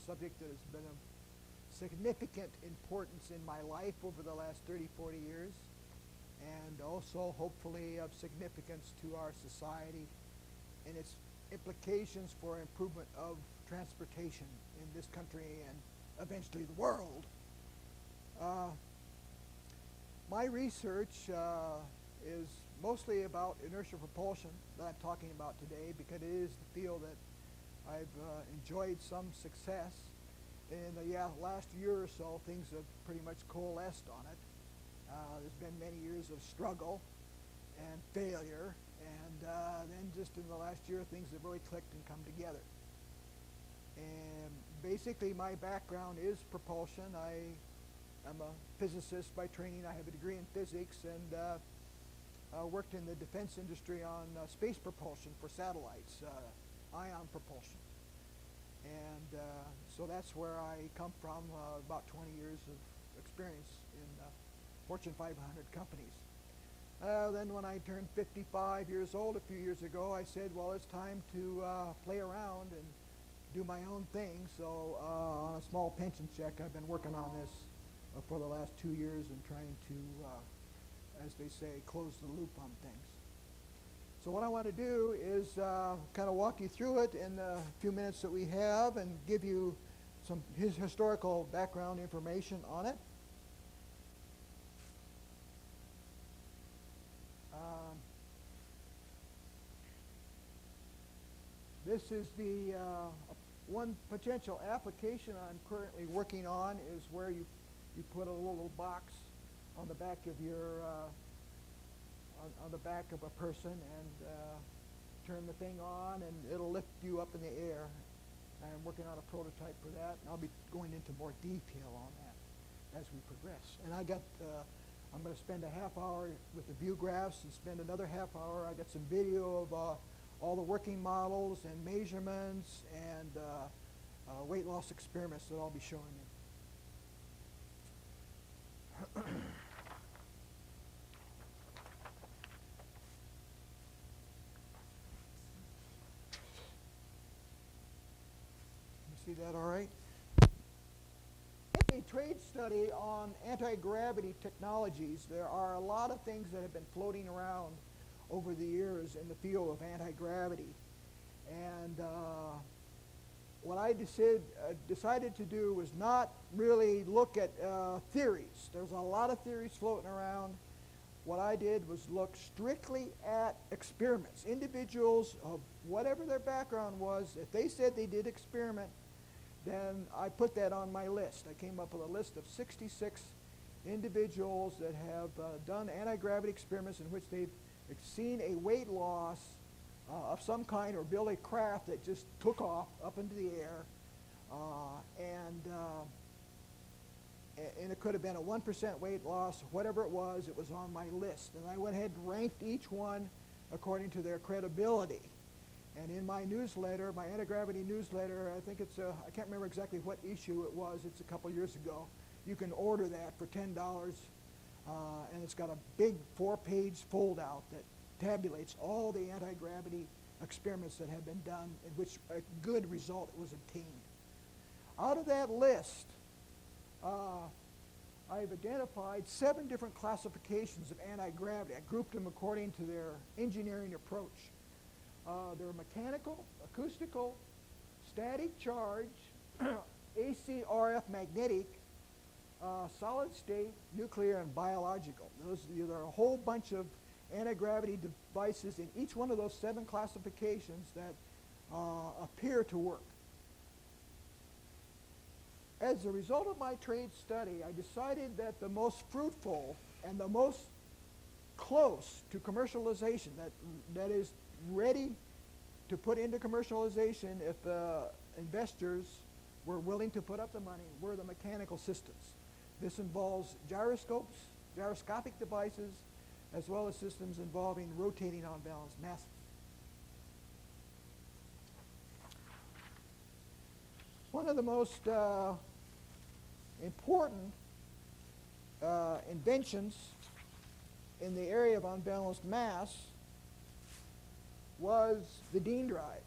subject that has been of significant importance in my life over the last 30, 40 years, and also hopefully of significance to our society and its implications for improvement of transportation in this country and eventually the world. My research is mostly about inertial propulsion that I'm talking about today, because it is the field that I've enjoyed some success. In the last year or so, things have pretty much coalesced on it. There's been many years of struggle and failure, and then just in the last year, things have really clicked and come together. And basically, my background is propulsion. I'm a physicist by training. I have a degree in physics, and worked in the defense industry on space propulsion for satellites, ion propulsion. And so that's where I come from, about 20 years of experience in Fortune 500 companies. Then when I turned 55 years old a few years ago, I said, well, it's time to play around and do my own thing. So on a small pension check, I've been working on this for the last 2 years and trying to, as they say, close the loop on things. So what I want to do is kind of walk you through it in the few minutes that we have and give you some historical background information on it. This is the one potential application I'm currently working on, is where you put a little box on the back of your on the back of a person and turn the thing on, and it'll lift you up in the air. I'm working on a prototype for that, and I'll be going into more detail on that as we progress. And I'm going to spend a half hour with the view graphs and spend another half hour. I got some video of all the working models and measurements and weight loss experiments that I'll be showing you. See that all right? A trade study on anti-gravity technologies. There are a lot of things that have been floating around over the years in the field of anti-gravity. And what I decided to do was not really look at theories. There's a lot of theories floating around. What I did was look strictly at experiments. Individuals of whatever their background was, if they said they did experiment, then I put that on my list. I came up with a list of 66 individuals that have done anti-gravity experiments in which they've seen a weight loss of some kind, or built a craft that just took off up into the air, and it could have been a 1% weight loss, whatever it was on my list. And I went ahead and ranked each one according to their credibility. And in my newsletter, my anti-gravity newsletter, I think it's I can't remember exactly what issue it was. It's a couple years ago. You can order that for $10, and it's got a big 4-page fold-out that tabulates all the anti-gravity experiments that have been done, in which a good result was obtained. Out of that list, I've identified 7 different classifications of anti-gravity. I grouped them according to their engineering approach. They're mechanical, acoustical, static charge, AC, RF, magnetic, solid state, nuclear, and biological. There are a whole bunch of anti-gravity devices in each one of those 7 classifications that appear to work. As a result of my trade study, I decided that the most fruitful and the most close to commercialization, that is ready to put into commercialization if investors were willing to put up the money, were the mechanical systems. This involves gyroscopes, gyroscopic devices, as well as systems involving rotating unbalanced masses. One of the most important inventions in the area of unbalanced mass was the Dean drive.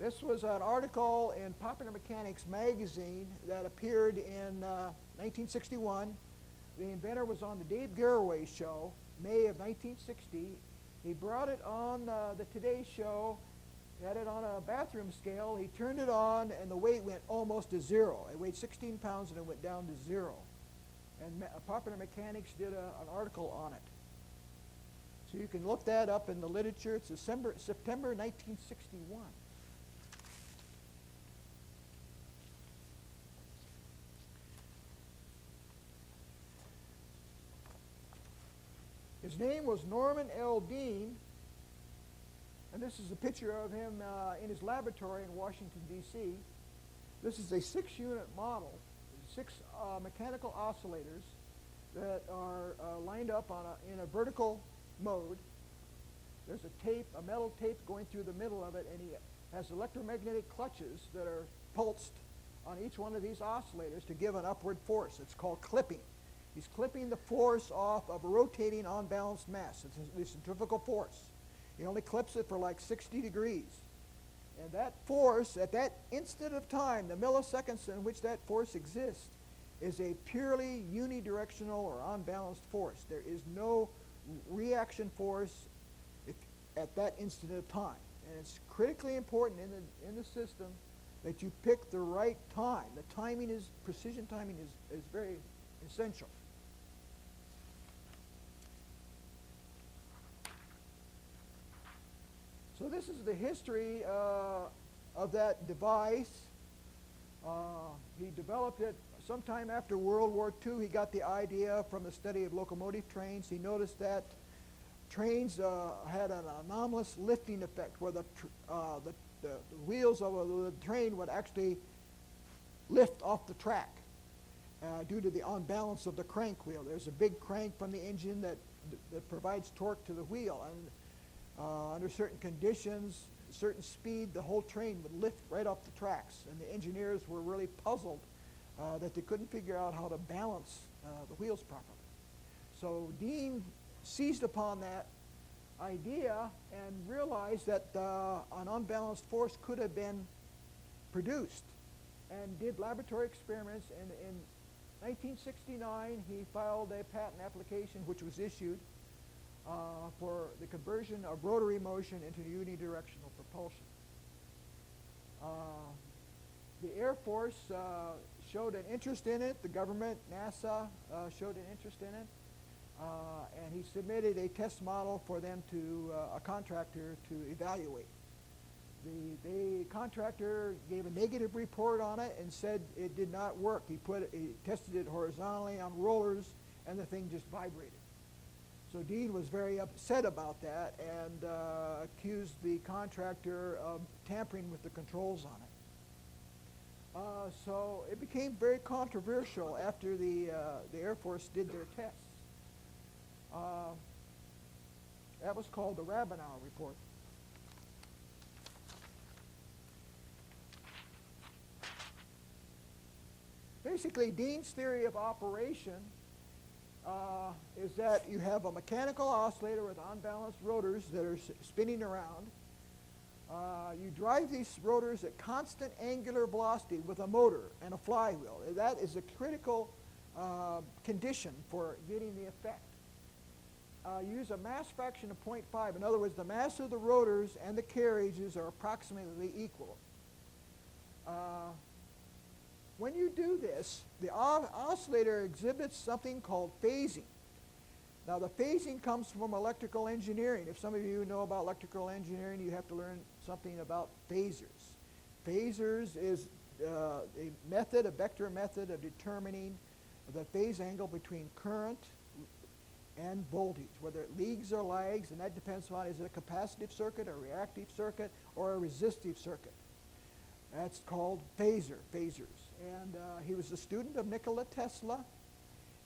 This was an article in Popular Mechanics magazine that appeared in 1961. The inventor was on the Dave Garroway show, May of 1960. He brought it on the Today Show, had it on a bathroom scale. He turned it on, and the weight went almost to zero. It weighed 16 pounds, and it went down to zero. And Popular Mechanics did an article on it. So you can look that up in the literature. It's September 1961. His name was Norman L. Dean, and this is a picture of him in his laboratory in Washington, D.C. This is a 6-unit model, 6 mechanical oscillators that are lined up in a vertical mode. There's a metal tape going through the middle of it, and he has electromagnetic clutches that are pulsed on each one of these oscillators to give an upward force. It's called clipping. He's clipping the force off of a rotating unbalanced mass. It's the centrifugal force. He only clips it for like 60 degrees. And that force, at that instant of time, the milliseconds in which that force exists, is a purely unidirectional or unbalanced force. There is no reaction force at that instant of time. And it's critically important in the system that you pick the right time. The timing is, precision timing is very essential. So this is the history of that device. He developed it sometime after World War II. He got the idea from the study of locomotive trains. He noticed that trains had an anomalous lifting effect where the wheels of the train would actually lift off the track due to the unbalance of the crank wheel. There's a big crank from the engine that provides torque to the wheel, and under certain conditions, certain speed, the whole train would lift right off the tracks, and the engineers were really puzzled that they couldn't figure out how to balance the wheels properly. So Dean seized upon that idea and realized that an unbalanced force could have been produced, and did laboratory experiments. And in 1969, he filed a patent application which was issued for the conversion of rotary motion into unidirectional propulsion. The Air Force showed an interest in it. The government, NASA, showed an interest in it. And he submitted a test model for them to a contractor to evaluate. The contractor gave a negative report on it and said it did not work. He tested it horizontally on rollers, and the thing just vibrated. So Dean was very upset about that and accused the contractor of tampering with the controls on it. So it became very controversial after the Air Force did their tests. That was called the Rabinow report. Basically, Dean's theory of operation is that you have a mechanical oscillator with unbalanced rotors that are spinning around. You drive these rotors at constant angular velocity with a motor and a flywheel. That is a critical condition for getting the effect. Use a mass fraction of 0.5. In other words, the mass of the rotors and the carriages are approximately equal. When you do this, the oscillator exhibits something called phasing. Now, the phasing comes from electrical engineering. If some of you know about electrical engineering, you have to learn something about phasers. Phasers is a vector method of determining the phase angle between current and voltage, whether it leads or lags, and that depends on, is it a capacitive circuit, a reactive circuit, or a resistive circuit. That's called phasers. And he was a student of Nikola Tesla,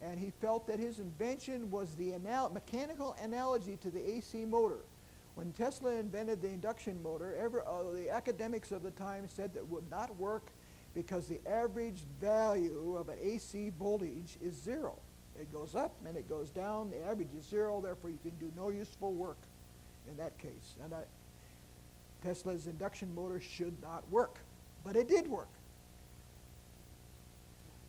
and he felt that his invention was the mechanical analogy to the AC motor. When Tesla invented the induction motor, the academics of the time said that it would not work because the average value of an AC voltage is 0. It goes up and it goes down. The average is 0, therefore you can do no useful work in that case. And Tesla's induction motor should not work. But it did work.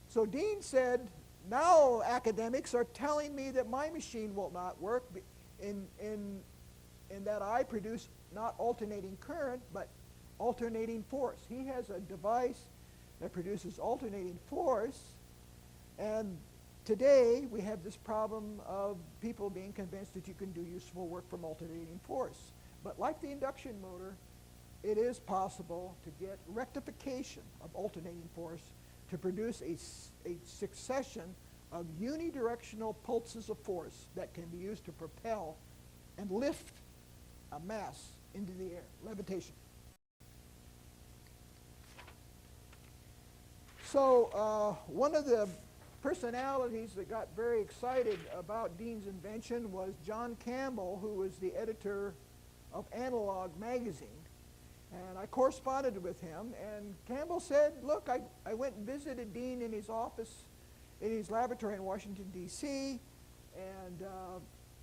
So Dean said, now academics are telling me that my machine will not work in that I produce not alternating current, but alternating force. He has a device that produces alternating force, and today we have this problem of people being convinced that you can do useful work from alternating force. But like the induction motor, it is possible to get rectification of alternating force to produce a succession of unidirectional pulses of force that can be used to propel and lift a mass into the air, levitation. So one of the personalities that got very excited about Dean's invention was John Campbell, who was the editor of Analog magazine. And I corresponded with him, and Campbell said, look, I went and visited Dean in his office, in his laboratory in Washington, D.C., and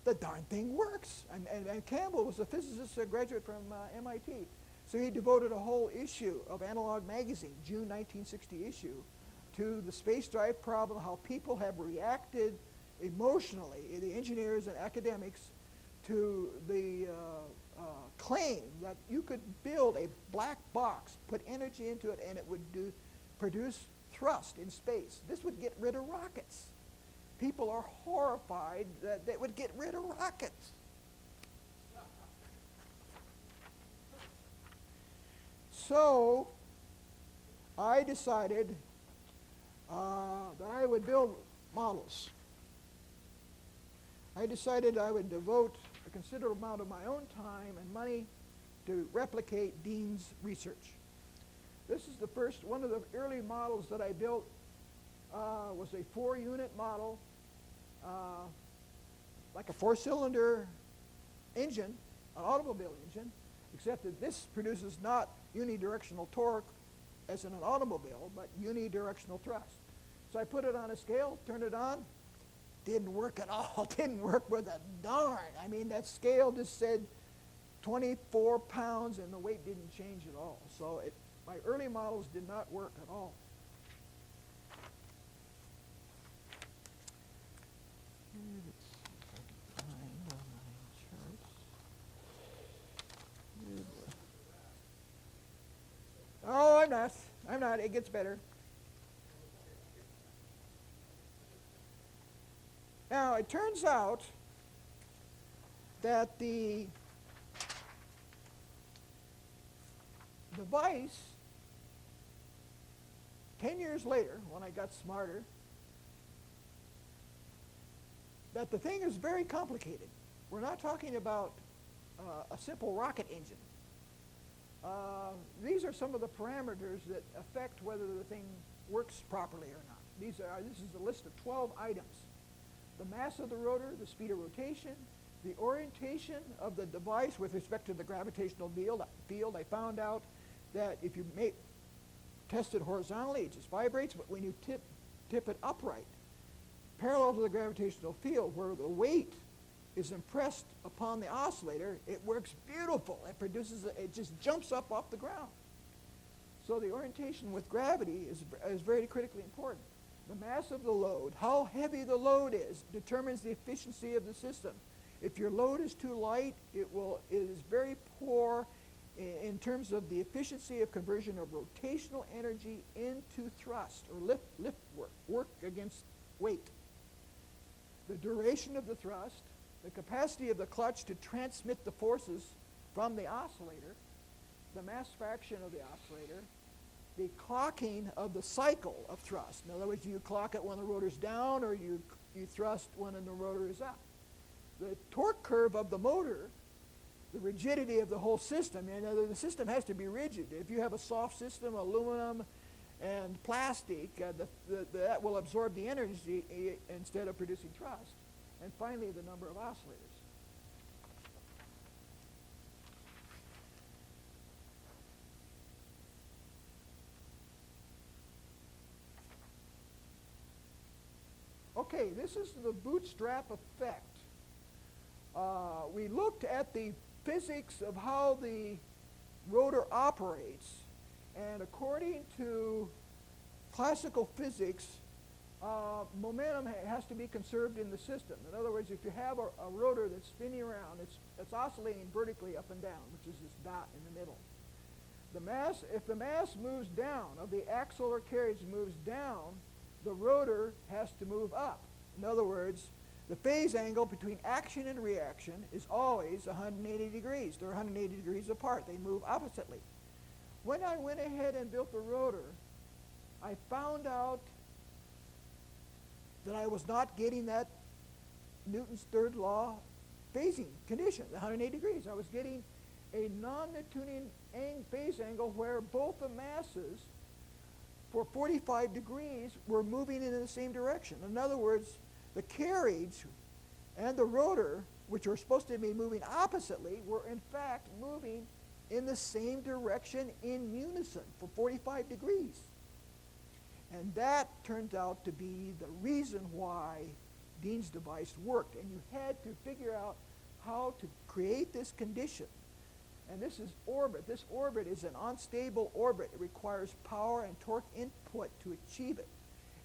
the darn thing works. And Campbell was a physicist, a graduate from MIT. So he devoted a whole issue of Analog magazine, June 1960 issue, to the space drive problem, how people have reacted emotionally, the engineers and academics, to the claim that you could build a black box, put energy into it, and it would produce thrust in space. This would get rid of rockets. People are horrified that it would get rid of rockets. So I decided that I would build models. I decided I would devote a considerable amount of my own time and money to replicate Dean's research. This is the first, one of the early models that I built was a 4-unit model, like a 4-cylinder engine, an automobile engine, except that this produces not unidirectional torque as in an automobile, but unidirectional thrust. So I put it on a scale, turned it on, didn't work at all, didn't work with a darn. I mean, that scale just said 24 pounds and the weight didn't change at all. So my early models did not work at all. Let's see if I can find on my charts. Oh, I'm not, it gets better. Now, it turns out that the device, 10 years later, when I got smarter, that the thing is very complicated. We're not talking about a simple rocket engine. These are some of the parameters that affect whether the thing works properly or not. This is a list of 12 items. The mass of the rotor, the speed of rotation, the orientation of the device with respect to the gravitational field. I found out that if you test it horizontally, it just vibrates, but when you tip it upright, parallel to the gravitational field, where the weight is impressed upon the oscillator, it works beautiful. It just jumps up off the ground. So the orientation with gravity is very critically important. The mass of the load, how heavy the load is, determines the efficiency of the system. If your load is too light, it is very poor in terms of the efficiency of conversion of rotational energy into thrust or lift work against weight. The duration of the thrust, the capacity of the clutch to transmit the forces from the oscillator, the mass fraction of the oscillator, the clocking of the cycle of thrust. In other words, do you clock it when the rotor's down or you thrust when the rotor is up? The torque curve of the motor, the rigidity of the whole system. The system has to be rigid. If you have a soft system, aluminum and plastic, that will absorb the energy instead of producing thrust. And finally, the number of oscillators. Okay, this is the Bootstrap Effect. We looked at the physics of how the operates. And according to classical physics, momentum has to be conserved in the system. In other words, if you have a rotor that's spinning around, it's oscillating vertically up and down, which is this dot in the middle. If the mass moves down, of the axle or carriage moves down, the rotor has to move up. In other words, the phase angle between action and reaction is always 180 degrees. They're 180 degrees apart. They move oppositely. When I went ahead and built the rotor, I found out that I was not getting that Newton's third law phasing condition, the 180 degrees. I was getting a non-Newtonian phase angle where both the masses for 45 degrees were moving in the same direction. In other words, the carriage and the rotor, which are supposed to be moving oppositely, were in fact moving in the same direction in unison for 45 degrees. And that turns out to be the reason why Dean's device worked. And you had to figure out how to create this condition. And this is orbit. This orbit is an unstable orbit. It requires power and torque input to achieve it.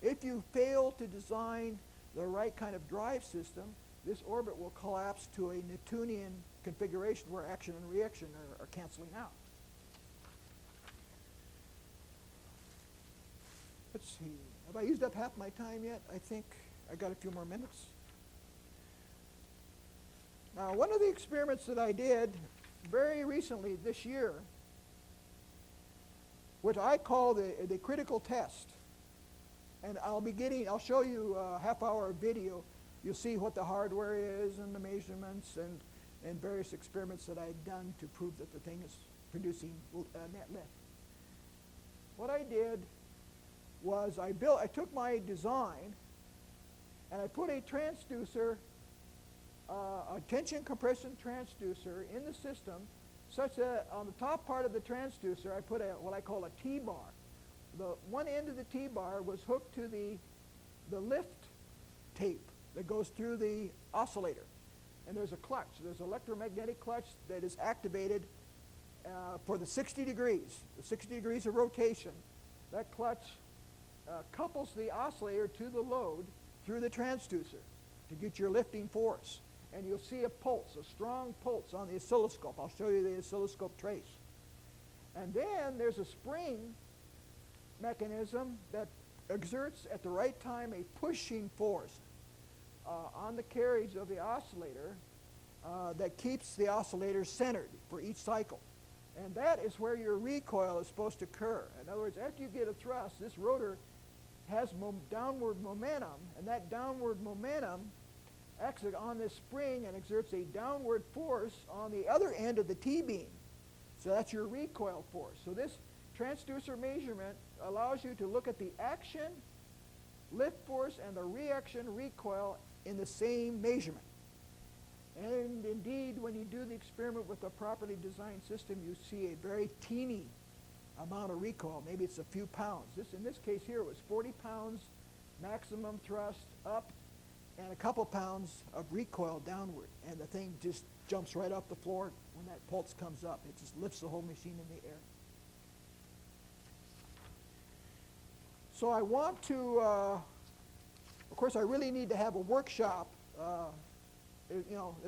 If you fail to design the right kind of drive system, this orbit will collapse to a Newtonian configuration where action and reaction are canceling out. Let's see. Have I used up half my time yet? I think I got a few more minutes. Now, one of the experiments that I did very recently this year, which I call the critical test, and I'll show you a half-hour video. You'll see what the hardware is and the measurements and various experiments that I've done to prove that the thing is producing net lift. What I did was I took my design and I put a transducer, a tension compression transducer in the system, such that on the top part of the transducer I put what I call a T-bar. The one end of the T-bar was hooked to the lift tape that goes through the oscillator. And there's a clutch. There's an electromagnetic clutch that is activated for the 60 degrees. The 60 degrees of rotation. That clutch couples the oscillator to the load through the transducer to get your lifting force. And you'll see a pulse, a strong pulse on the oscilloscope. I'll show you the oscilloscope trace. And then there's a spring mechanism that exerts at the right time a pushing force on the carriage of the oscillator that keeps the oscillator centered for each cycle. And that is where your recoil is supposed to occur. In other words, after you get a thrust, this rotor has downward momentum, and that downward momentum acts on this spring and exerts a downward force on the other end of the T-beam. So that's your recoil force. So this transducer measurement allows you to look at the action, lift force, and the reaction recoil in the same measurement. And indeed, when you do the experiment with a properly designed system, you see a very teeny amount of recoil. Maybe it's a few pounds. In this case here, it was 40 pounds maximum thrust up and a couple pounds of recoil downward. And the thing just jumps right off the floor when that pulse comes up. It just lifts the whole machine in the air. So I want to, of course, I really need to have a workshop.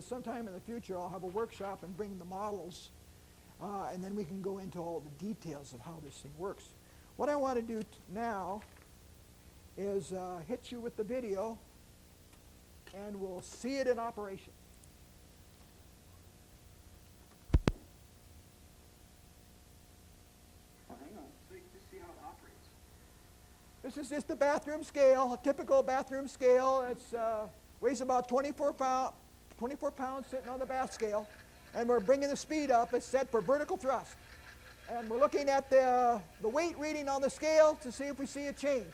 Sometime in the future I'll have a workshop and bring the models, and then we can go into all the details of how this thing works. What I want to do now is hit you with the video, and we'll see it in operation. Hang on, so you can just see how it operates. This is just the bathroom scale, a typical bathroom scale. It weighs about 24 pounds sitting on the bath scale. And we're bringing the speed up. It's set for vertical thrust. And we're looking at the weight reading on the scale to see if we see a change.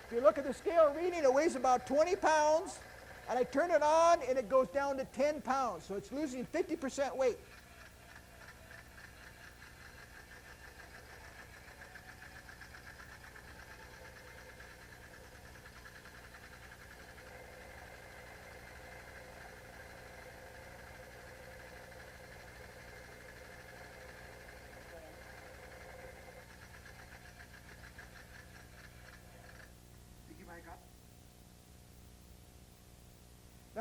If you look at the scale reading, it weighs about 20 pounds. And I turn it on, and it goes down to 10 pounds. So it's losing 50% weight.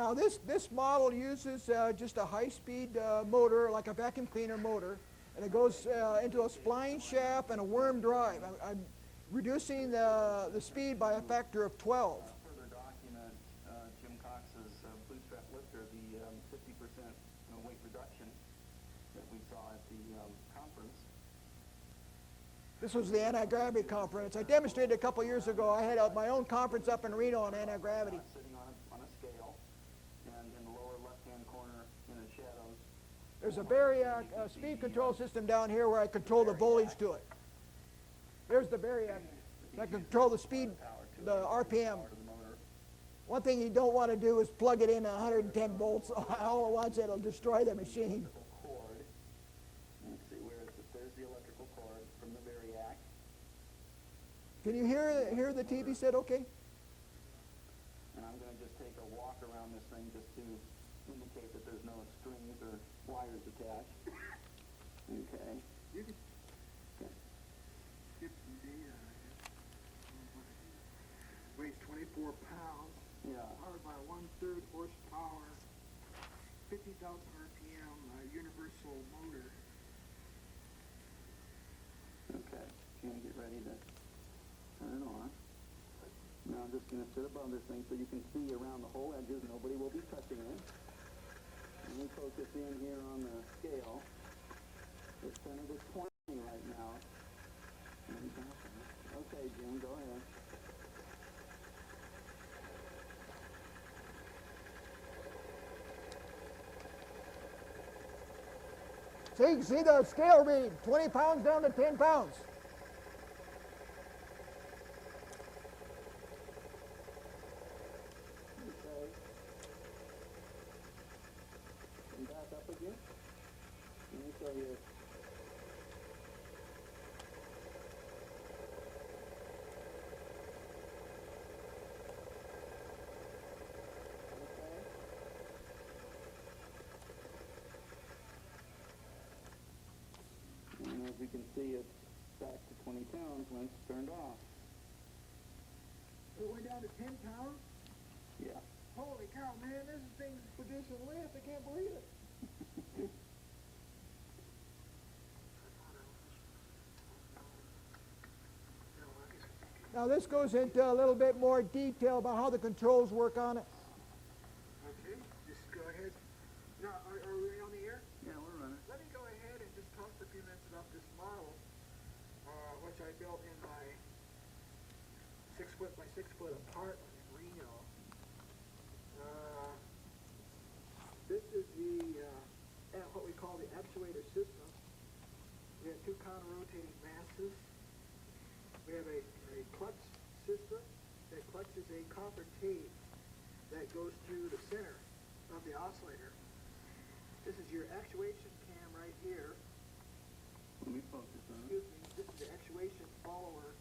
Now this model uses just a high-speed motor, like a vacuum cleaner motor, and it goes into a spline shaft and a worm drive. I'm reducing the speed by a factor of 12. Further document Jim Cox's bootstrap lifter, the 50% weight reduction that we saw at the conference. This was the anti-gravity conference. I demonstrated a couple years ago. I had my own conference up in Reno on anti-gravity. Sitting on a scale, and in the lower left-hand corner in the shadows. There's a Variac speed control system down here where I control the voltage to it. There's the Variac. I control the speed, the RPM. One thing you don't want to do is plug it in 110 volts all at once. It'll destroy the machine. Let's see where there's the electrical cord from the Variac. Can you hear the TV set okay? And I'm going to just take a walk around this thing just to indicate that there's no strings or wires attached. Okay. You can get some data. Weighs 24 pounds. Yeah. Powered by 1/3 horsepower, 50,000 RPM universal motor. Okay. Can get ready to turn it on. Now I'm just going to sit above this thing so you can see around the whole edges. Nobody will be touching it. Let me focus in here on the scale. It's centered at 20 right now. Okay, Jim, go ahead. See the scale read, 20 pounds down to 10 pounds. Okay. And back up again. Let me show you. And as you can see, it's back to 20 pounds when it's turned off. It went down to 10 pounds? Yeah. Holy cow, man, this thing's producing lift. I can't believe it. Now this goes into a little bit more detail about how the controls work on it. Okay, just go ahead. Now, are we on the air? Yeah, we're running. Let me go ahead and just talk for a few minutes about this model, which I built in my 6 foot by 6 foot apartment in Reno. This is the what we call the actuator system. We have 2 counter-rotating masses. We have a clutch system. That clutch is a copper tape that goes through the center of the oscillator. This is your actuation cam right here. Let me focus on it. Excuse me. This is the actuation follower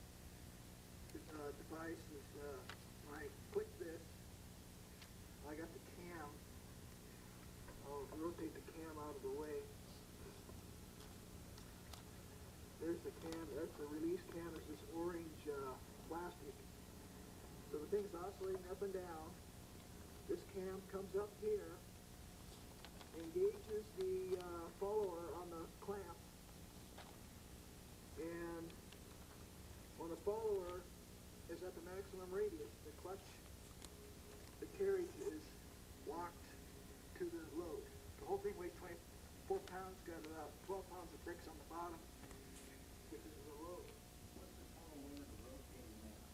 device. When I click this, I got the cam. I'll rotate the cam out of the way. There's the cam. That's the release cam. It's this orange plastic. So the thing's oscillating up and down. This cam comes up here, engages the follower on the clamp, and when the follower is at the maximum radius, the clutch, the carriage is locked to the load. The whole thing weighs 24 pounds, got about 12 pounds of bricks on the bottom. This is the load. What's the total weight of the rotating mass?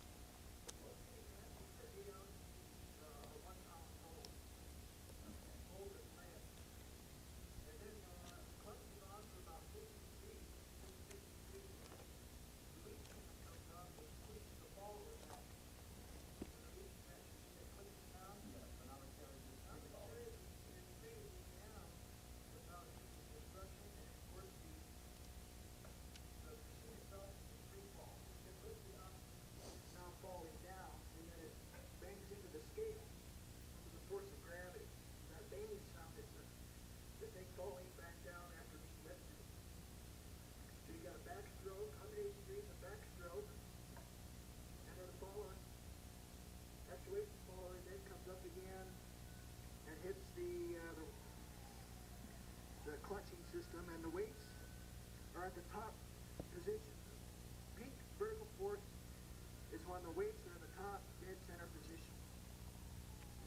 the weights are in the top dead center position.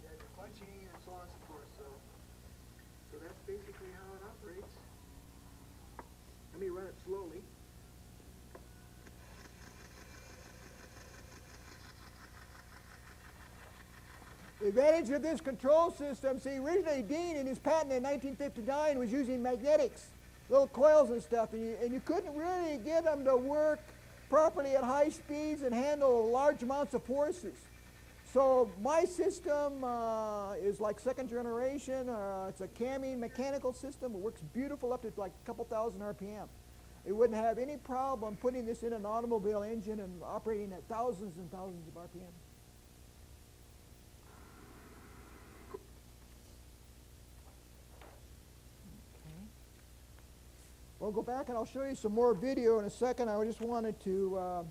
You have your clutching and so on and so forth. So that's basically how it operates. Let me run it slowly. The advantage of this control system, see, originally Dean in his patent in 1959 was using magnetics, little coils and stuff, and you couldn't really get them to work properly at high speeds and handle large amounts of forces. So my system is like second generation. It's a camming mechanical system. It works beautiful up to like a couple thousand RPM. It wouldn't have any problem putting this in an automobile engine and operating at thousands and thousands of RPM. We'll go back and I'll show you some more video in a second. I just wanted to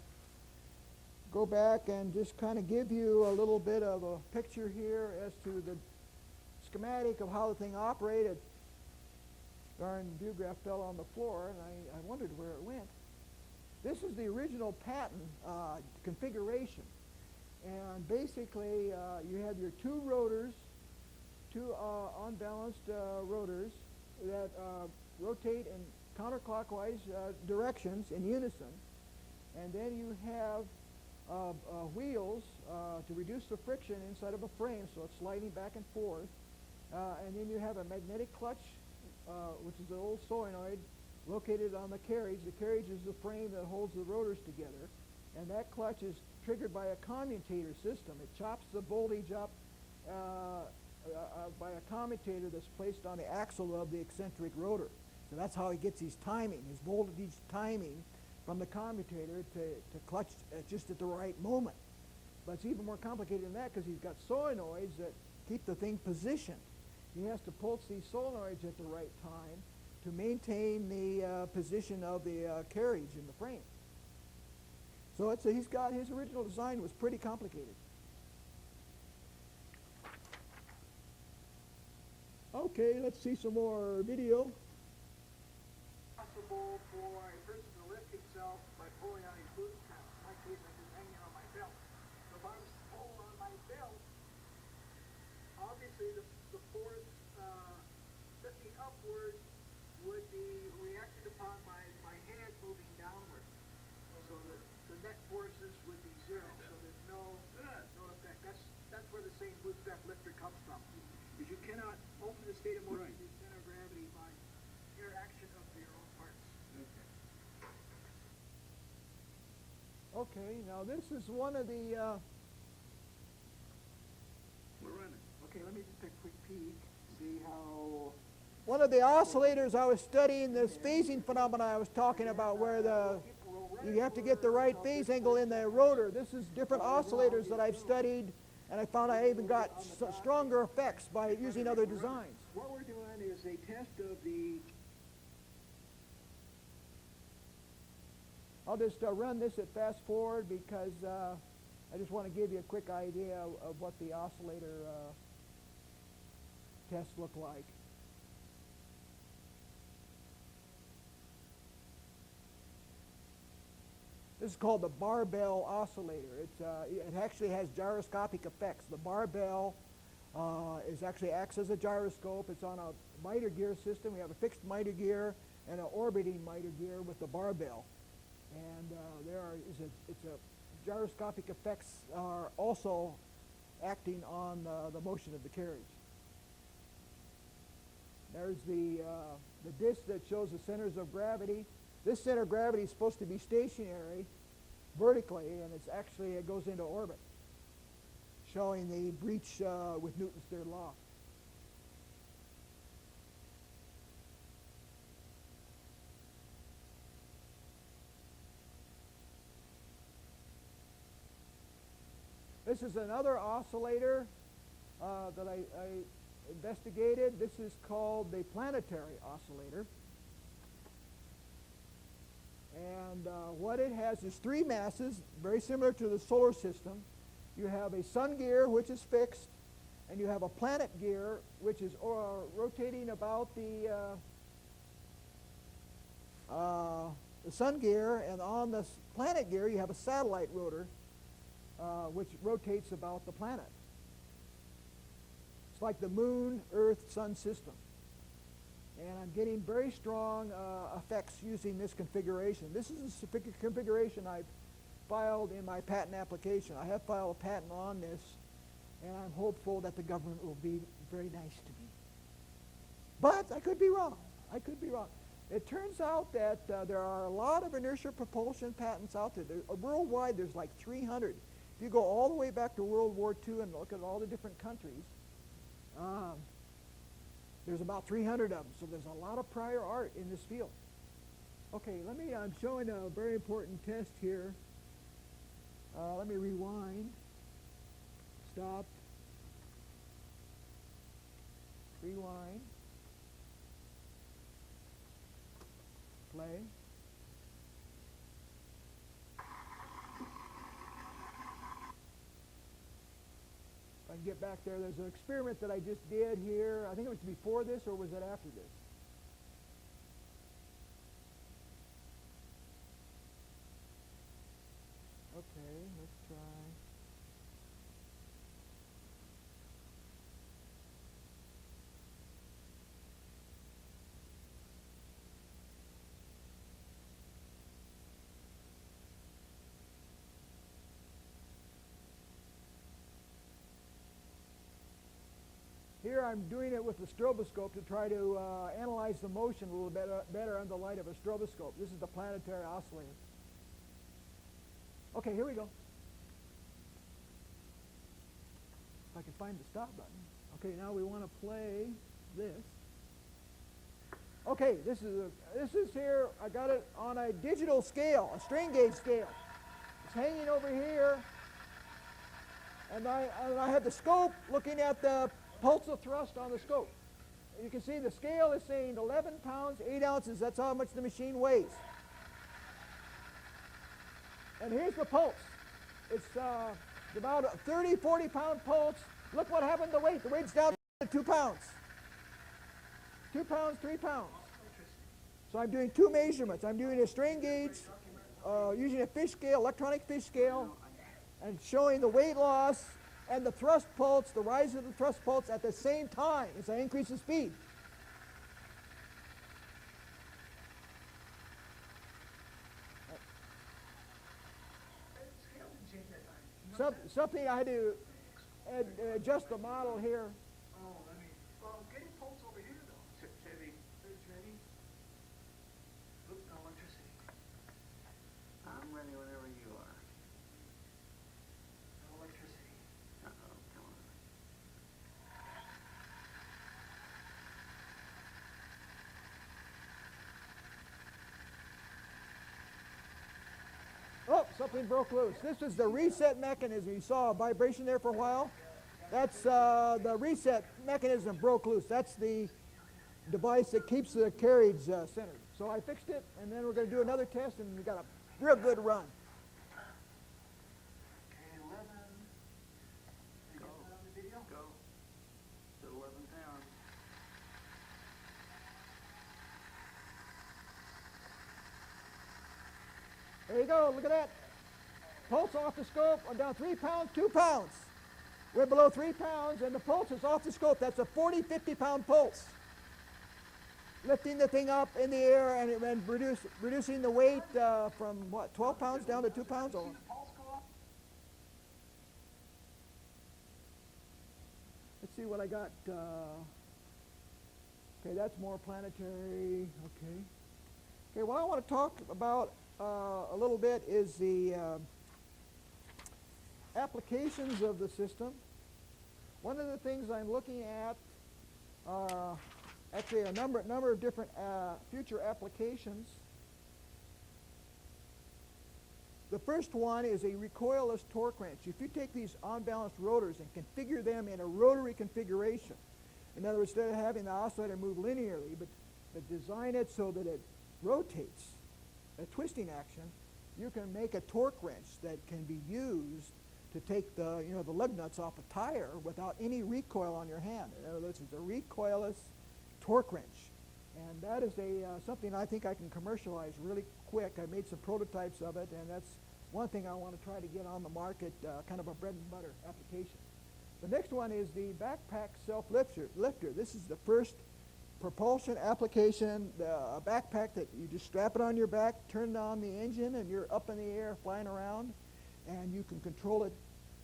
go back and just kind of give you a little bit of a picture here as to the schematic of how the thing operated. Darn view-graph fell on the floor and I wondered where it went. This is the original patent configuration. And basically you have your two rotors, two unbalanced rotors that rotate in counterclockwise directions in unison, and then you have wheels to reduce the friction inside of a frame, so it's sliding back and forth, and then you have a magnetic clutch, which is an old solenoid located on the carriage. The carriage is the frame that holds the rotors together, and that clutch is triggered by a commutator system. It chops the voltage up by a commutator that's placed on the axle of the eccentric rotor. So that's how he gets his timing, his voltage timing from the commutator to clutch just at the right moment. But it's even more complicated than that because he's got solenoids that keep the thing positioned. He has to pulse these solenoids at the right time to maintain the position of the carriage in the frame. So he's got his original design was pretty complicated. Okay, let's see some more video. Possible for a person to lift himself by pulling on his bootstrap. In my case, I'm just hanging on my belt. So if I was to pull on my belt, obviously the force lifting upward would be reacted upon by my hand moving downward. So the net forces would be zero. So there's no effect. That's where the same bootstrap lifter comes from. Because you cannot alter the state of motion through center of gravity by interaction of your own parts. Okay, now this is one of the We're running. Okay, let me just take a quick peek, see how... one of the oscillators I was studying, this phasing phenomena I was talking about, where you have to get the right phase angle in the rotor. This is different oscillators that I've studied, and I found I even got stronger effects by using other designs. What we're doing is a test of the... I'll just run this at fast forward because I just want to give you a quick idea of what the oscillator tests look like. This is called the Barbell Oscillator. It actually has gyroscopic effects. The barbell acts as a gyroscope. It's on a miter gear system. We have a fixed miter gear and an orbiting miter gear with the barbell. And it's a gyroscopic effects are also acting on the motion of the carriage. There's the disc that shows the centers of gravity. This center of gravity is supposed to be stationary vertically, and it goes into orbit, showing the breach with Newton's third law. This is another oscillator that I investigated. This is called the Planetary Oscillator. And what it has is three masses, very similar to the solar system. You have a sun gear, which is fixed, and you have a planet gear, which is rotating about the sun gear, and on the planet gear you have a satellite rotor which rotates about the planet. It's like the moon, earth, sun system. And I'm getting very strong effects using this configuration. This is the configuration I've filed in my patent application. I have filed a patent on this, and I'm hopeful that the government will be very nice to me. But I could be wrong. I could be wrong. It turns out that there are a lot of inertial propulsion patents out there. Worldwide, there's like 300. If you go all the way back to World War II and look at all the different countries, there's about 300 of them. So there's a lot of prior art in this field. Okay, I'm showing a very important test here. Let me rewind. Stop. Rewind. Play. If I can get back there, there's an experiment that I just did here. I think it was before this, or was it after this? Okay, let's try. Here I'm doing it with the stroboscope to try to analyze the motion a little bit better under the light of a stroboscope. This is the Planetary Oscillator. Okay, here we go. If I can find the stop button. Okay, now we want to play this. Okay, this is here. I got it on a digital scale, a strain gauge scale. It's hanging over here, and I have the scope looking at the pulse of thrust on the scope. You can see the scale is saying 11 pounds, 8 ounces. That's how much the machine weighs. And here's the pulse. It's about a 30, 40 pound pulse. Look what happened to the weight. The weight's down to 2 pounds. 2 pounds, 3 pounds. So I'm doing two measurements. I'm doing a strain gauge using a fish scale, electronic fish scale, and showing the weight loss and the thrust pulse, the rise of the thrust pulse at the same time as I increase the speed. Something I had to adjust the model here. Well, I'm getting pulse over here, though. Steady. Ready? Look, no electricity. I'm ready whenever you are. No electricity. Uh-oh, come on. Oh, something broke loose. This is the reset mechanism. You saw a vibration there for a while. That's the reset mechanism broke loose. That's the device that keeps the carriage centered. So I fixed it, and then we're going to do another test, and we got a real good run. Okay, 11. Go. On the video? Go. To 11 pounds. There you go. Look at that. Pulse off the scope. I'm down 3 pounds, 2 pounds. We're below 3 pounds, and the pulse is off the scope. That's a 40, 50 pound pulse. Lifting the thing up in the air and reducing the weight from, 12 pounds down to 2 pounds? Or, let's see what I got. Okay, that's more planetary. Okay, what I want to talk about a little bit is the applications of the system. One of the things I'm looking at are actually a number of different future applications. The first one is a recoilless torque wrench. If you take these unbalanced rotors and configure them in a rotary configuration, in other words, instead of having the oscillator move linearly, but design it so that it rotates, a twisting action, you can make a torque wrench that can be used to take the lug nuts off a tire without any recoil on your hand. In other words, it's a recoilless torque wrench. And that is something I think I can commercialize really quick. I made some prototypes of it, and that's one thing I want to try to get on the market, kind of a bread and butter application. The next one is the backpack self-lifter. This is the first propulsion application, a backpack that you just strap it on your back, turn on the engine, and you're up in the air flying around, and you can control it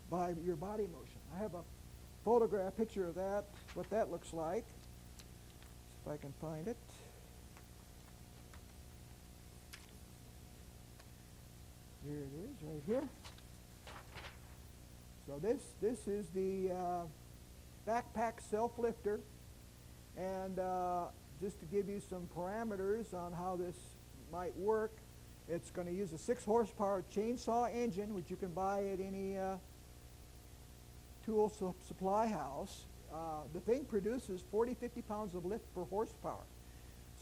by your body motion. I have a photograph picture of that, what that looks like, if I can find it. Here it is, right here. So this is the backpack self-lifter, and just to give you some parameters on how this might work, it's going to use a 6 horsepower chainsaw engine, which you can buy at any tool supply house. The thing produces 40-50 pounds of lift per horsepower.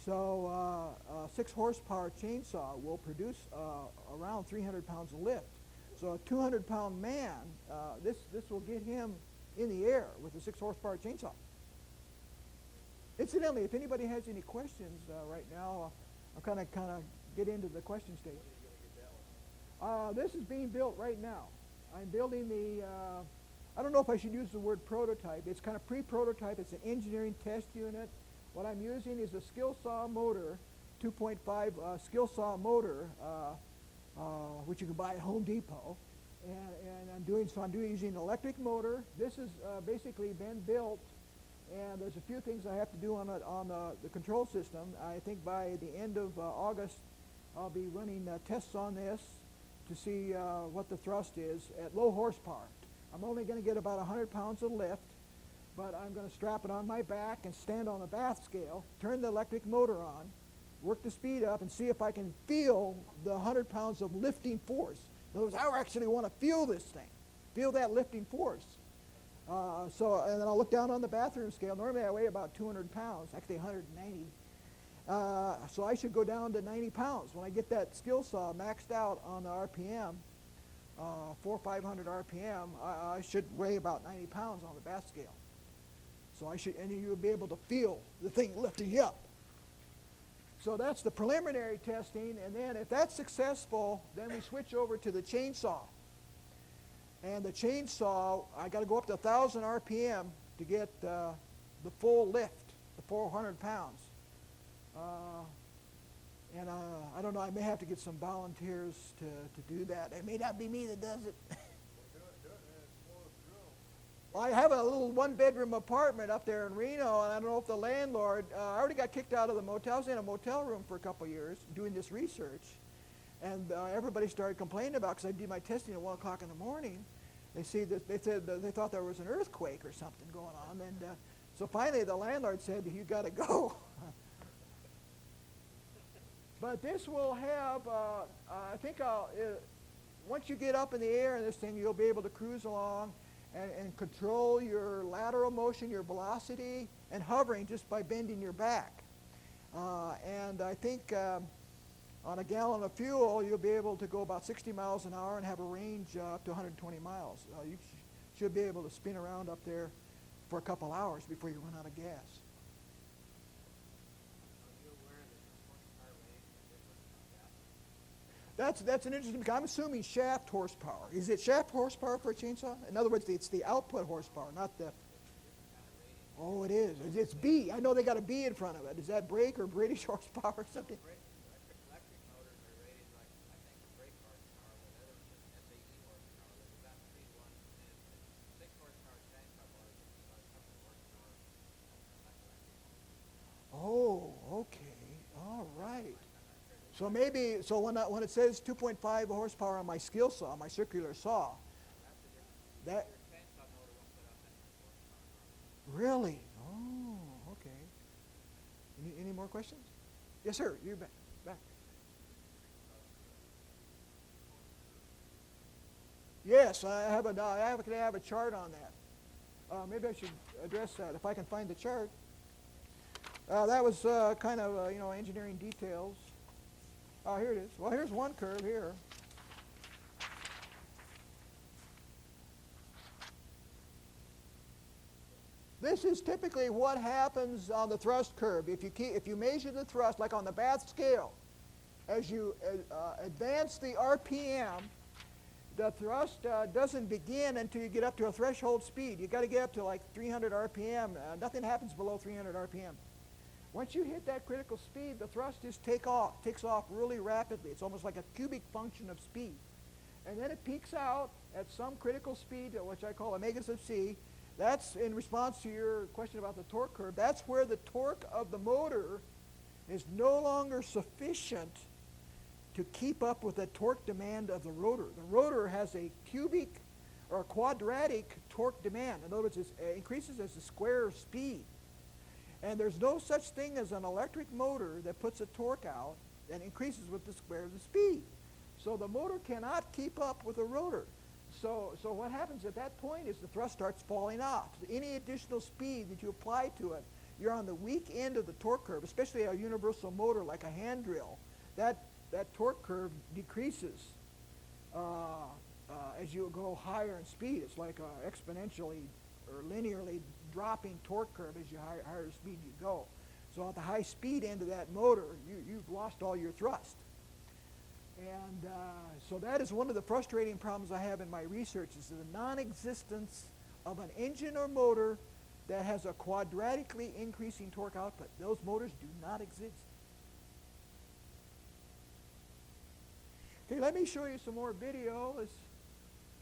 So a 6 horsepower chainsaw will produce around 300 pounds of lift. So a 200-pound man, this will get him in the air with a 6 horsepower chainsaw. Incidentally, if anybody has any questions right now, I'm kind of get into the question stage. This is being built right now. I'm building the, I don't know if I should use the word prototype. It's kind of pre-prototype. It's an engineering test unit. What I'm using is a skill saw motor, 2.5 skill saw motor, which you can buy at Home Depot. And I'm using an electric motor. This has basically been built, and there's a few things I have to do on the control system. I think by the end of August, I'll be running tests on this to see what the thrust is at low horsepower. I'm only going to get about 100 pounds of lift, but I'm going to strap it on my back and stand on the bath scale, turn the electric motor on, work the speed up, and see if I can feel the 100 pounds of lifting force. In other words, I actually want to feel this thing, feel that lifting force. And then I'll look down on the bathroom scale. Normally I weigh about 200 pounds, actually 190. So I should go down to 90 pounds. When I get that skill saw maxed out on the RPM, 400 or 500 RPM, I should weigh about 90 pounds on the bath scale. So and you'll be able to feel the thing lifting you up. So that's the preliminary testing, and then if that's successful, then we switch over to the chainsaw. And the chainsaw, I got to go up to 1,000 RPM to get the full lift, the 400 pounds. I don't know, I may have to get some volunteers to do that. It may not be me that does it. I have a little one-bedroom apartment up there in Reno, and I don't know if the landlord, I already got kicked out of the motel. I was in a motel room for a couple of years doing this research, and everybody started complaining about, because I did my testing at 1 o'clock in the morning. They said they thought there was an earthquake or something going on, and so finally the landlord said, "You got to go." But this will have, I think once you get up in the air in this thing, you'll be able to cruise along and control your lateral motion, your velocity, and hovering just by bending your back. And I think on a gallon of fuel, you'll be able to go about 60 miles an hour and have a range up to 120 miles. You should be able to spin around up there for a couple hours before you run out of gas. That's an interesting, I'm assuming shaft horsepower. Is it shaft horsepower for a chainsaw? In other words, it's the output horsepower, not the... Oh, it is. It's B. I know they got a B in front of it. Is that brake or British horsepower or something? Electric motors are rated like, I think, brake horsepower, but other than SAE horsepower. There's about 3 to 1. 6 horsepower chainsaw motors is about a couple horsepower. Oh, okay. All right. So maybe, when it says 2.5 horsepower on my skill saw, my circular saw, that... Really? Oh, okay. Any more questions? Yes, sir. You're back. Yes, I have a chart on that. Maybe I should address that if I can find the chart. That was kind of engineering details. Here it is. Well, here's one curve here. This is typically what happens on the thrust curve. If you measure the thrust, like on the bath scale, as you advance the RPM, the thrust doesn't begin until you get up to a threshold speed. You got to get up to like 300 RPM. Nothing happens below 300 RPM. Once you hit that critical speed, the thrust just takes off really rapidly. It's almost like a cubic function of speed. And then it peaks out at some critical speed, which I call omega sub c. That's in response to your question about the torque curve. That's where the torque of the motor is no longer sufficient to keep up with the torque demand of the rotor. The rotor has a cubic or a quadratic torque demand. In other words, it increases as the square of speed. And there's no such thing as an electric motor that puts a torque out and increases with the square of the speed. So the motor cannot keep up with the rotor. So what happens at that point is the thrust starts falling off. Any additional speed that you apply to it, you're on the weak end of the torque curve, especially a universal motor like a hand drill. That torque curve decreases as you go higher in speed. It's like exponentially or linearly dropping torque curve as you higher speed you go. So at the high speed end of that motor, you've lost all your thrust. And so that is one of the frustrating problems I have in my research, is the non-existence of an engine or motor that has a quadratically increasing torque output. Those motors do not exist. Okay, let me show you some more video, if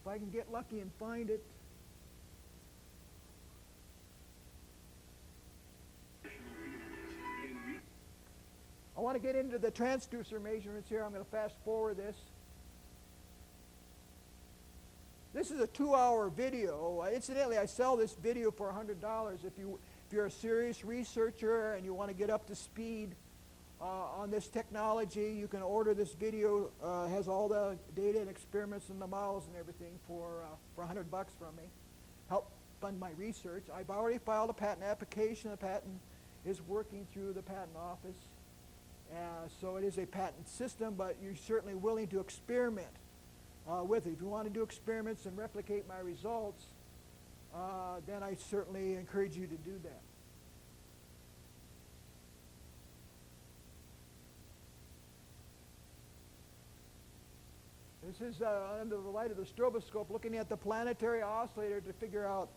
I can get lucky and find it. I want to get into the transducer measurements here. I'm going to fast forward this. This is a 2-hour video. Incidentally, I sell this video for $100. If you're a serious researcher and you want to get up to speed on this technology, you can order this video. Has all the data and experiments and the models and everything for $100 from me. Help fund my research. I've already filed a patent application. The patent is working through the patent office. So it is a patent system, but you're certainly willing to experiment with it. If you want to do experiments and replicate my results, then I certainly encourage you to do that. This is under the light of the stroboscope, looking at the planetary oscillator to figure out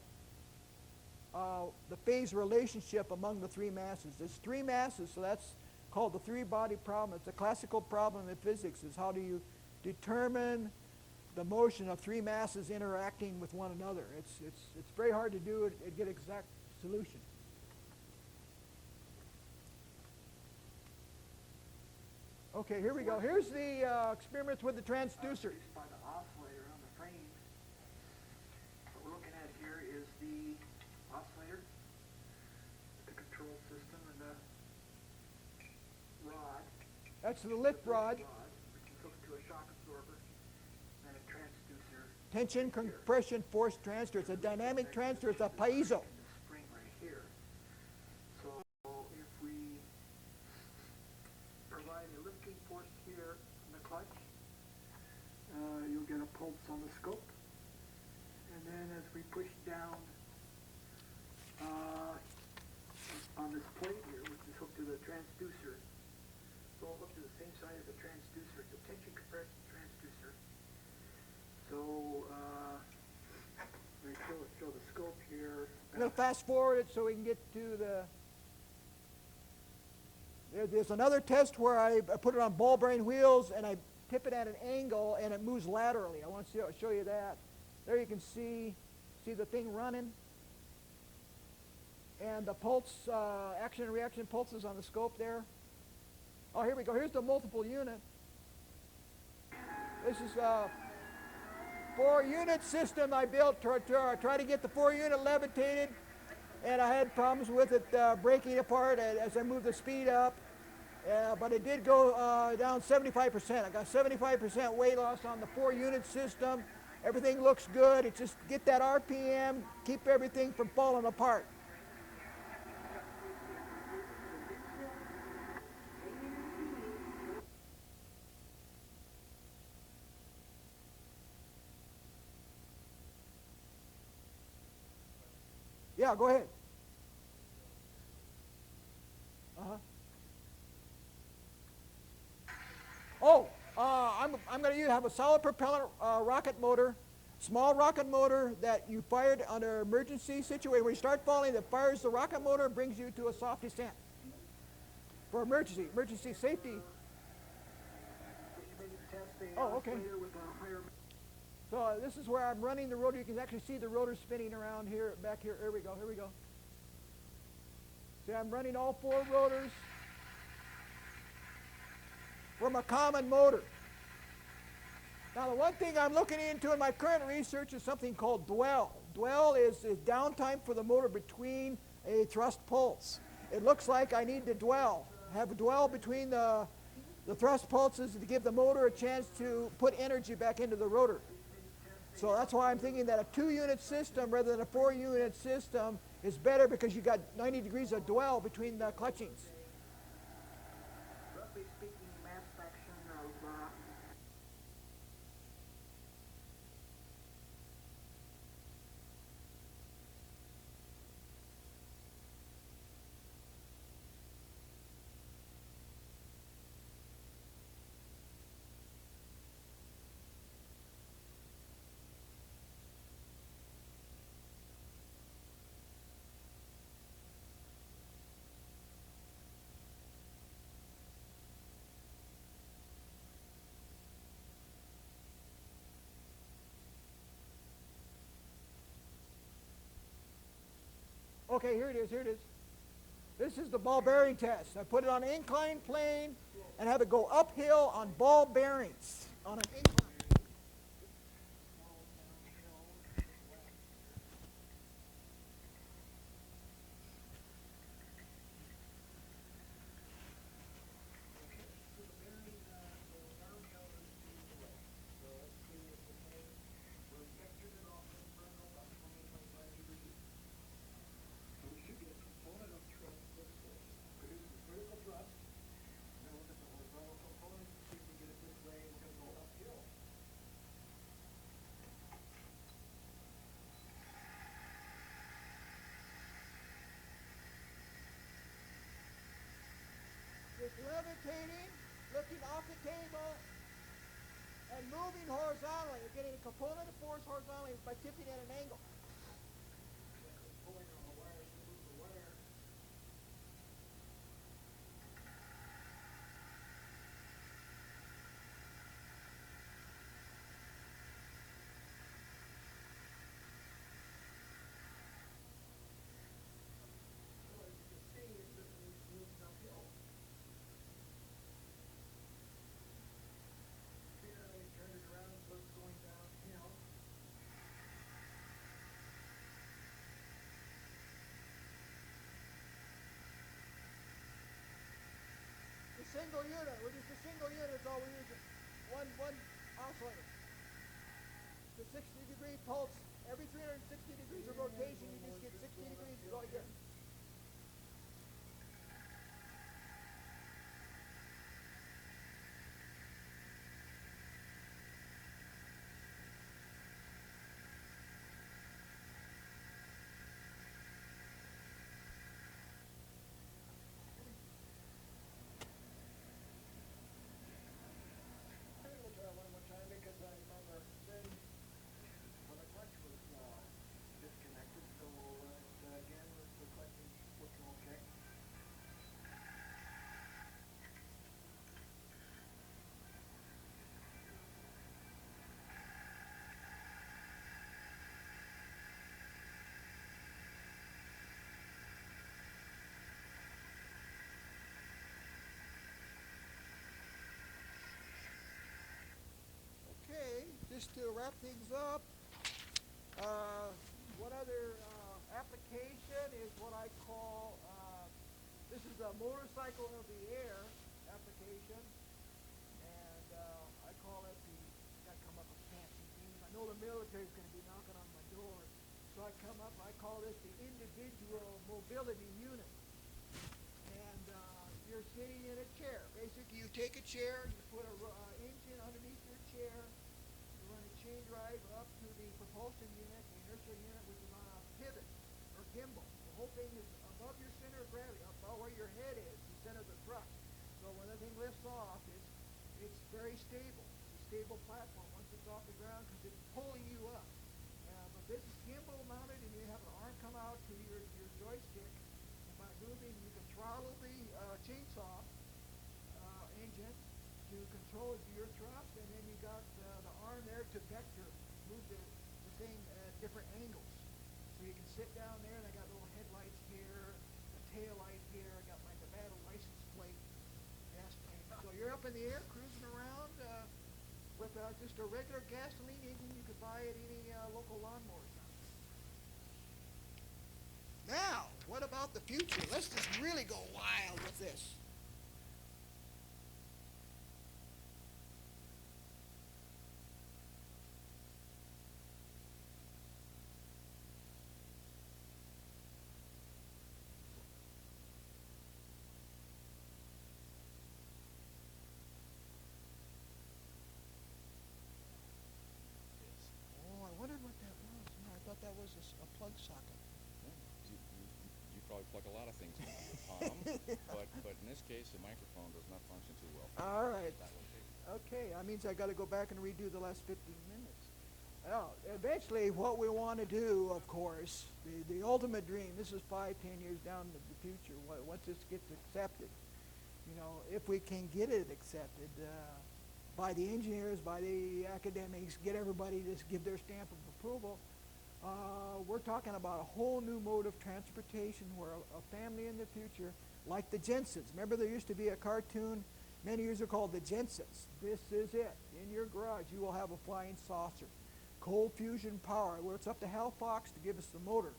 the phase relationship among the three masses. There's three masses, so that's called the three-body problem. It's a classical problem in physics, is how do you determine the motion of three masses interacting with one another. It's very hard to do it and get exact solution. Okay, here we go. Here's the experiments with the transducer. By the oscillator on the frame. What we're looking at here is the oscillator, the control system, and the rod. That's the lift rod. Which is hooked to a shock absorber and a transducer. Tension, compression, force transducer. It's a dynamic transducer. It's a piezo. The spring right here. So if we provide a lifting force here in the clutch, you'll get a pulse on the scope. And then as we push down on this plate here, which is hooked to the transducer, so it'll hook to the same side as the transducer. It's a tension compression transducer. So we show the scope here. I'm going to fast forward it so we can get to the... There's another test where I put it on ball bearing wheels and I tip it at an angle and it moves laterally. I want to show you that. There you can see the thing running. And the pulse, action and reaction pulses on the scope there. Oh, here we go. Here's the multiple unit. This is a 4-unit system I built to try to get the 4-unit levitated. And I had problems with it breaking apart as I moved the speed up. But it did go down 75%. I got 75% weight loss on the 4-unit system. Everything looks good. It's just get that RPM, keep everything from falling apart. Yeah, go ahead. I'm I'm going to have a solid propeller rocket motor, small rocket motor that you fired under emergency situation. When you start falling, that fires the rocket motor and brings you to a soft descent. For emergency safety. You maybe test the Oh, okay. oscillator with a higher. So this is where I'm running the rotor. You can actually see the rotor spinning around here, back here. Here we go, here we go. See, I'm running all 4 rotors from a common motor. Now the one thing I'm looking into in my current research is something called dwell. Dwell is downtime for the motor between a thrust pulse. It looks like I need to have a dwell between the thrust pulses to give the motor a chance to put energy back into the rotor. So that's why I'm thinking that a 2-unit system rather than a 4-unit system is better because you got 90 degrees of dwell between the clutchings. Roughly speaking, mass fraction of Okay, here it is, here it is. This is the ball bearing test. I put it on an inclined plane and have it go uphill on ball bearings on an incline. Levitating, lifting off the table, and moving horizontally. You're getting a component of force horizontally by tipping at an angle. pulling on the wires to move the wire. Single unit. We're just a single unit is all we're using. One oscillator. The 60-degree pulse. Every 360 degrees of rotation, you just get 60 degrees right here. Just to wrap things up, one other application is what I call, this is a motorcycle of the air application, and I call it the, I come up with fancy names. I know the military is going to be knocking on my door, so I call this the individual mobility unit. And you're sitting in a chair. Basically, you take a chair, you put an engine underneath your chair, run a chain drive up to the propulsion unit, the inertial unit, which is on a pivot or gimbal. The whole thing is above your center of gravity, above where your head is, the center of the thrust. So when the thing lifts off, it's very stable. It's stable platform once it's off the ground because it's pulling you up. But this is gimbal mounted, and you have an arm come out to your joystick, and by moving you can throttle the chainsaw engine to control the gear thrust, and then you got the arm there to vector, move the thing at different angles. So you can sit down there, and I got little headlights here, a tail light here, I got my Nevada license plate, gas tank. So you're up in the air cruising around with just a regular gasoline engine you could buy at any local lawnmower shop. Now, what about the future? Let's just really go wild with this. That was a plug socket. Yeah, you probably plug a lot of things in, but in this case, the microphone does not function too well. All right. Okay, that means I got to go back and redo the last 15 minutes. Now, eventually, what we want to do, of course, the ultimate dream. This is 5-10 years down in the future. Once this gets accepted, you know, if we can get it accepted by the engineers, by the academics, get everybody to give their stamp of approval. We're talking about a whole new mode of transportation where a family in the future, like the Jensens. Remember there used to be a cartoon many years ago called the Jensens. This is it. In your garage you will have a flying saucer. Cold fusion power, where it's up to Hal Fox to give us the motor.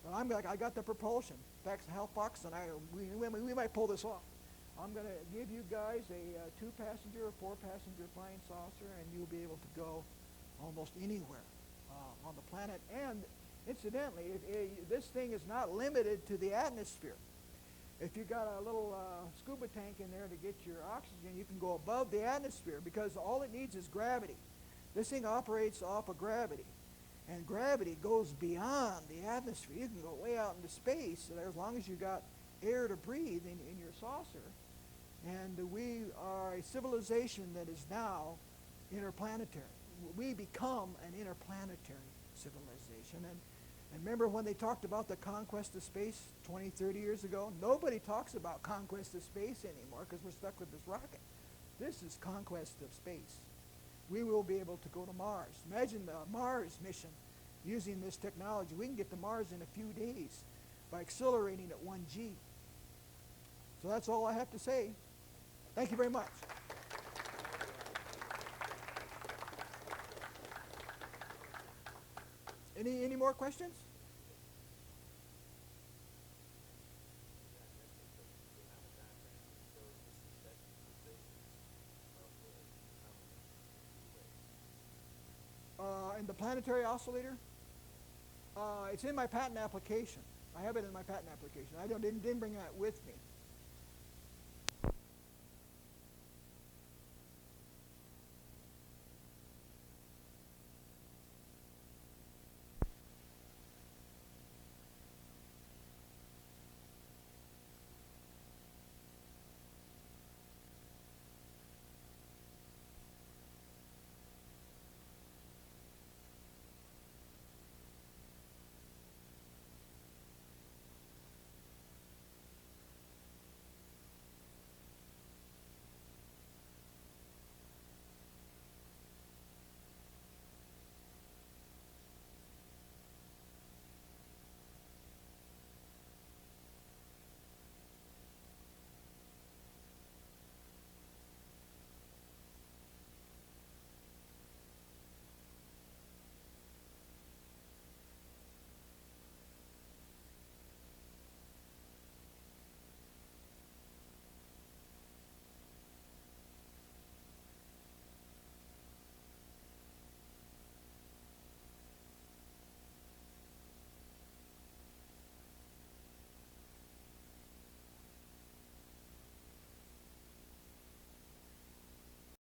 But I got the propulsion. In fact, Hal Fox and I, we might pull this off. I'm going to give you guys a 2-passenger or 4-passenger flying saucer, and you'll be able to go almost anywhere on the planet. And incidentally, this thing is not limited to the atmosphere. If you got a little scuba tank in there to get your oxygen, you can go above the atmosphere because all it needs is gravity. This thing operates off of gravity, and gravity goes beyond the atmosphere. You can go way out into space as long as you got air to breathe in your saucer. And we are a civilization that is now interplanetary. We become an interplanetary civilization. And remember when they talked about the conquest of space 20, 30 years ago? Nobody talks about conquest of space anymore because we're stuck with this rocket. This is conquest of space. We will be able to go to Mars. Imagine the Mars mission using this technology. We can get to Mars in a few days by accelerating at 1G. So that's all I have to say. Thank you very much. Any more questions? In the Planetary Oscillator? It's in my patent application. I have it in my patent application. I didn't bring that with me.